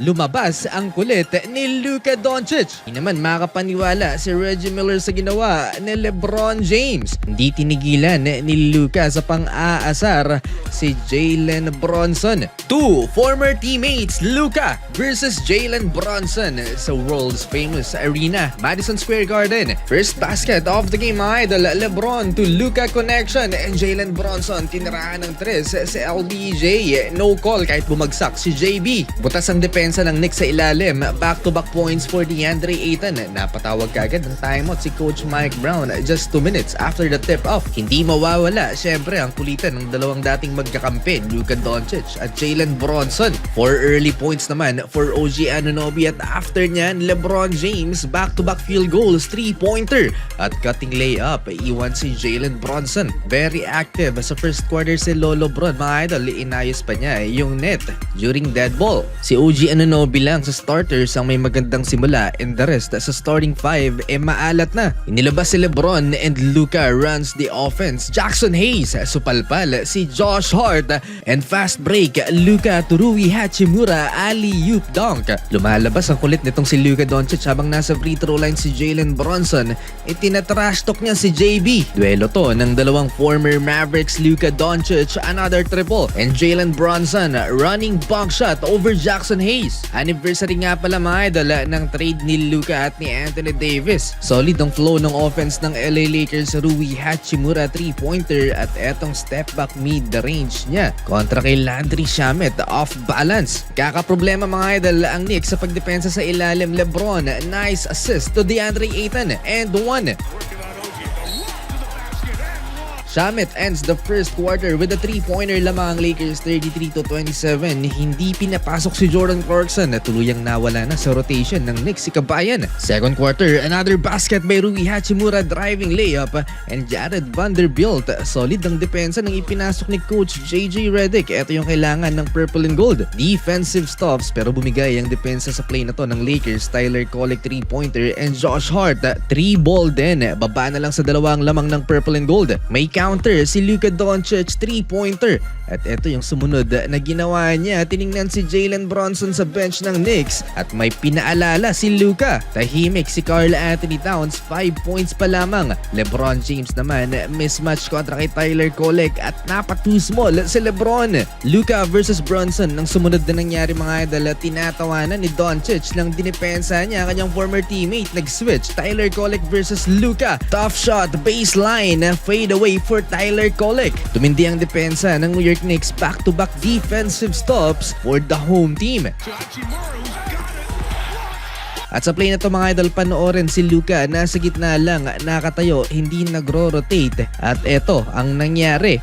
lumabas ang kulit ni Luka Doncic. Hindi naman makapaniwala si Reggie Miller sa ginawa ni LeBron James. Hindi tinigilan ni Luka sa pang-aasar si Jalen Bronson. Two former teammates, Luka versus Jalen Bronson sa world's famous arena, Madison Square Garden. First basket of the game, mga idol, LeBron to Luka connection, and Jalen Bronson tinirahan ng tres si LBJ. No call kahit bumagsak si JB. Butas ang depensa ng Knicks sa ilalim. Back-to-back points for DeAndre Ayton. Napatawag kagad ng timeout si Coach Mike Brown just 2 minutes after the tip-off. Hindi mawawala syempre ang kulitan ng dalawang dating magkakampi, Luka Doncic at Jalen Bronson. 4 early points naman for OG Anunoby, at after niyan, LeBron James back-to-back field goals, 3-pointer at cutting layup. Iwan si Jalen Bronson. Very active sa first quarter si Lolo Bron, mga idol. Inayos pa niya yung net during dead ball. Si OG Anunoby lang sa starters ang may magandang simula, and the rest sa starting 5 maalat na. Inilabas si LeBron and Luka runs the offense. Jackson Hayes supalpal si Josh Hart, and fast break Luka to Rui Hachimura alley-oop dunk. Lumalabas ang kulit nitong si Luka Doncic habang nasa free throw line si Jalen Bronson. Itinatrash talk niya si JB. Duelo to ng dalawang former Mavericks. Luka Doncic another triple, and Jalen Bronson running bank shot over Jackson Hayes. Anniversary nga pala, mga idol, ng trade ni Luka at ni Anthony Davis. Solid ang flow ng offense ng LA Lakers. Rui Hachimura 3-pointer at etong step back mid-range niya kontra kay Landry Shamet off balance. Kakaproblema, mga idol, ang Knicks sa pagdepensa sa ilalim. LeBron, nice assist to DeAndre Ayton and one. Shamet ends the first quarter with a 3-pointer lamang. Lakers 33-27. Hindi pinapasok si Jordan Clarkson na tuluyang nawala na sa rotation ng Knicks si Kabayan. Second quarter, another basket by Rui Hachimura, driving layup, and Jared Vanderbilt. Solid ang depensa ng ipinasok ni Coach JJ Redick. Ito yung kailangan ng purple and gold. Defensive stops pero bumigay ang depensa sa play na to ng Lakers. Tyler Kolek 3-pointer and Josh Hart 3-ball din. Baba na lang sa dalawang lamang ng purple and gold. May counter si Luka Doncic 3-pointer, at ito yung sumunod na ginawa niya. Tiningnan si Jalen Bronson sa bench ng Knicks at may pinaalala si Luka. Tahimik si Karl Anthony Towns, 5 points pa lamang. LeBron James naman mismatch kontra kay Tyler Kolek at napa-too small si LeBron. Luka versus Bronson ang sumunod na nangyari, mga idol. Tinatawanan ni Doncic ng dinipensa niya kanyang former teammate. Nag-switch, Tyler Kolek versus Luka. Tough shot, baseline, fade away for Tyler Kolek. Tumindi ang depensa ng New York Knicks. Back-to-back defensive stops for the home team. At sa play na to, mga idol, panoorin si Luka nasa gitna lang, nakatayo, hindi nagro-rotate. At eto ang nangyari.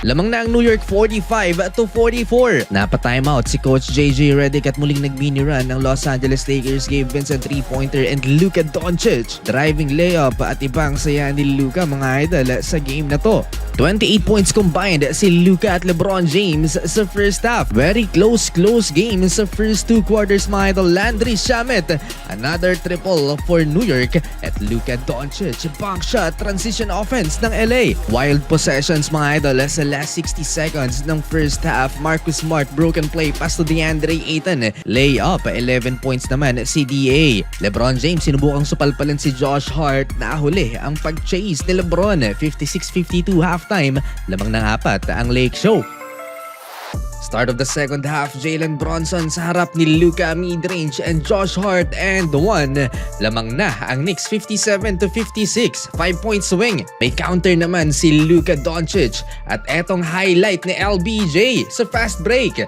Lamang na ang New York 45-44. Napa-timeout si Coach JJ Redick at muling nag-mini run ng Los Angeles Lakers. Gave Vincent 3-pointer and Luka Doncic driving layup, at ibang saya ni Luka, mga idol, sa game na to. 28 points combined si Luka at LeBron James sa first half. Very close game sa first 2 quarters, mga idol. Landry Shamet another triple for New York, at Luka Doncic bank shot transition offense ng LA. Wild possessions, mga idol, sa last 60 seconds ng first half. Marcus Smart broken play pass to DeAndre Ayton, layup. 11 points naman si DA. LeBron James sinubukang supalpalan si Josh Hart. Nahuli ang pag-chase ni LeBron. 56-52 halftime. Lamang ng 4 ang Lake Show. Start of the second half, Jalen Bronson sa harap ni Luka mid-range and Josh Hart and one. Lamang na ang Knicks 57-56. 5-point swing. May counter naman si Luka Doncic, at etong highlight ni LBJ sa fast break.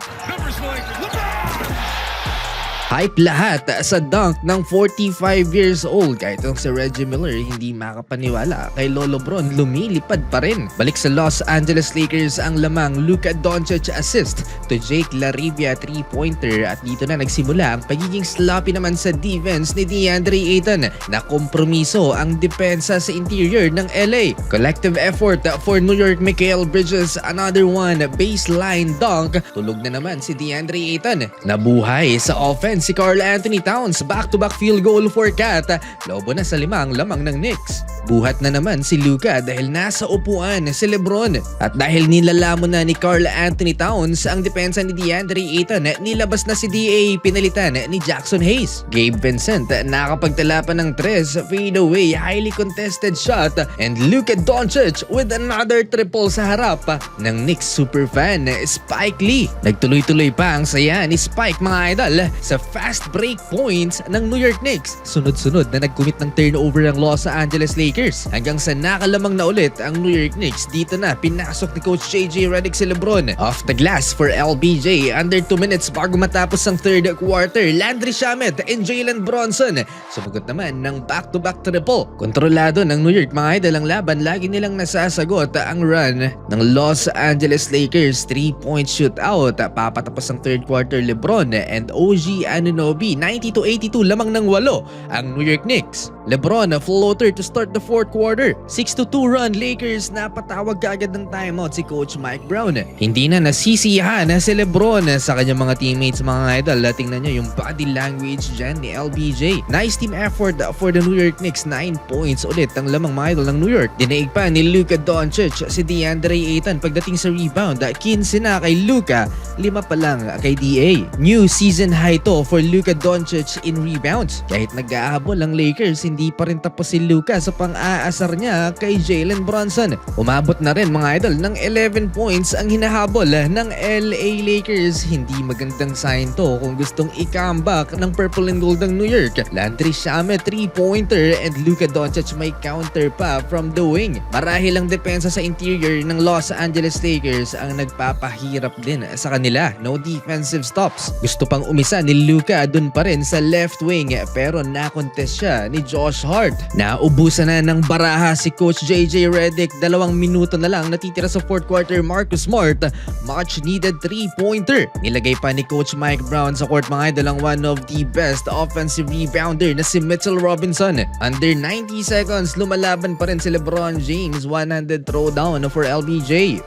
Hype lahat sa dunk ng 45 years old. Kahit itong si Reggie Miller hindi makapaniwala kay Lolo Bron, lumilipad pa rin. Balik sa Los Angeles Lakers ang lamang. Luka Doncic assist to Jake LaRivia 3-pointer, at dito na nagsimula ang pagiging sloppy naman sa defense ni DeAndre Ayton. Nakompromiso ang depensa sa interior ng LA. Collective effort for New York. Mikal Bridges another one, baseline dunk. Tulog na naman si DeAndre Ayton. Nabuhay sa offense naman si Karl Anthony Towns, back-to-back field goal for Cat. Lobo na sa 5 ang lamang ng Knicks. Buhat na naman si Luka dahil nasa upuan si Lebron. At dahil nilalamon na ni Karl Anthony Towns ang depensa ni DeAndre Ayton, nilabas na si DA, pinalitan ni Jackson Hayes. Gabe Vincent nakapagtala pa ng 3 fadeaway, highly contested shot, and Luka Doncic with another triple sa harap ng Knicks superfan Spike Lee. Nagtuloy-tuloy pa ang saya ni Spike mga idol sa fast break points ng New York Knicks. Sunod-sunod na nag-commit ng turnover ang Los Angeles Lakers hanggang sa nakalamang na ulit ang New York Knicks. Dito na pinasok ni Coach JJ Redick si Lebron. Off the glass for LBJ under 2 minutes bago matapos ang third quarter. Landry Shamet and Jalen Bronson sumagot naman ng back-to-back triple. Kontrolado ng New York mga idol ang laban, lagi nilang nasasagot ang run ng Los Angeles Lakers 3-point shootout. Papatapos ang third quarter, Lebron and OG Anunoby 90-82 lamang ng 8 ang New York Knicks. Lebron a floater to start the fourth quarter. 6-2 run Lakers, napatawag kaagad ng timeout si Coach Mike Brown. Hindi na nasisiyahan si Lebron sa kanyang mga teammates mga idol. Tingnan nyo yung body language dyan ni LBJ. Nice team effort for the New York Knicks. 9 points ulit ang lamang mga idol ng New York. Dinaig pa ni Luka Doncic si DeAndre Ayton pagdating sa rebound. 15 na kay Luka, 5 pa lang kay DA. New season high to for Luka Doncic in rebounds. Kahit nag-ahabol ang Lakers, hindi pa rin tapos si Luka sa pang-aasar niya kay Jalen Bronson. Umabot na rin mga idol ng 11 points ang hinahabol ng LA Lakers. Hindi magandang sign to kung gustong i-comeback ng purple and gold ng New York. Landry Shamet 3-pointer and Luka Doncic may counter pa from the wing. Marahil ang depensa sa interior ng Los Angeles Lakers ang nagpapahirap din sa kanila. No defensive stops. Gusto pang umisa ni Luka dun pa rin sa left wing pero na-contest siya ni Josh Hart. Naubusan na ng baraha si Coach JJ Redick. 2 minuto na lang natitira sa fourth quarter. Marcus Smart, much needed 3-pointer. Nilagay pa ni Coach Mike Brown sa court mga idol ang one of the best offensive rebounder na si Mitchell Robinson. Under 90 seconds, lumalaban pa rin si LeBron James. 100 throwdown for LBJ.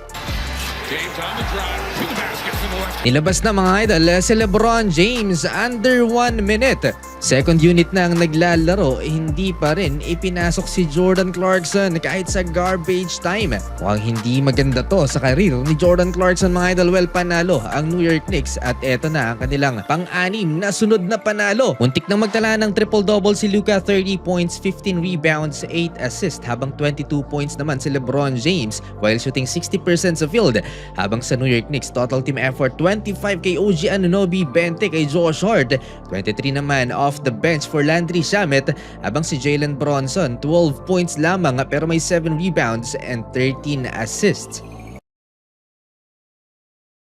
James on the drive to the basket from the left. Nilabas na mga idol si LeBron James under 1 minute. Second unit na ang naglalaro, hindi pa rin ipinasok si Jordan Clarkson kahit sa garbage time. Mukhang hindi maganda to sa karir ni Jordan Clarkson mga idol. Well, panalo ang New York Knicks at eto na ang kanilang pang-anim na sunod na panalo. Muntik nang magtala ng triple-double si Luka, 30 points, 15 rebounds, 8 assists, habang 22 points naman si LeBron James while shooting 60% sa field. Habang sa New York Knicks, total team effort 25 kay OG Anunoby, 20 kay Josh Hart, 23 naman off the bench for Landry Shamet, habang si Jalen Bronson 12 points lamang pero may 7 rebounds and 13 assists.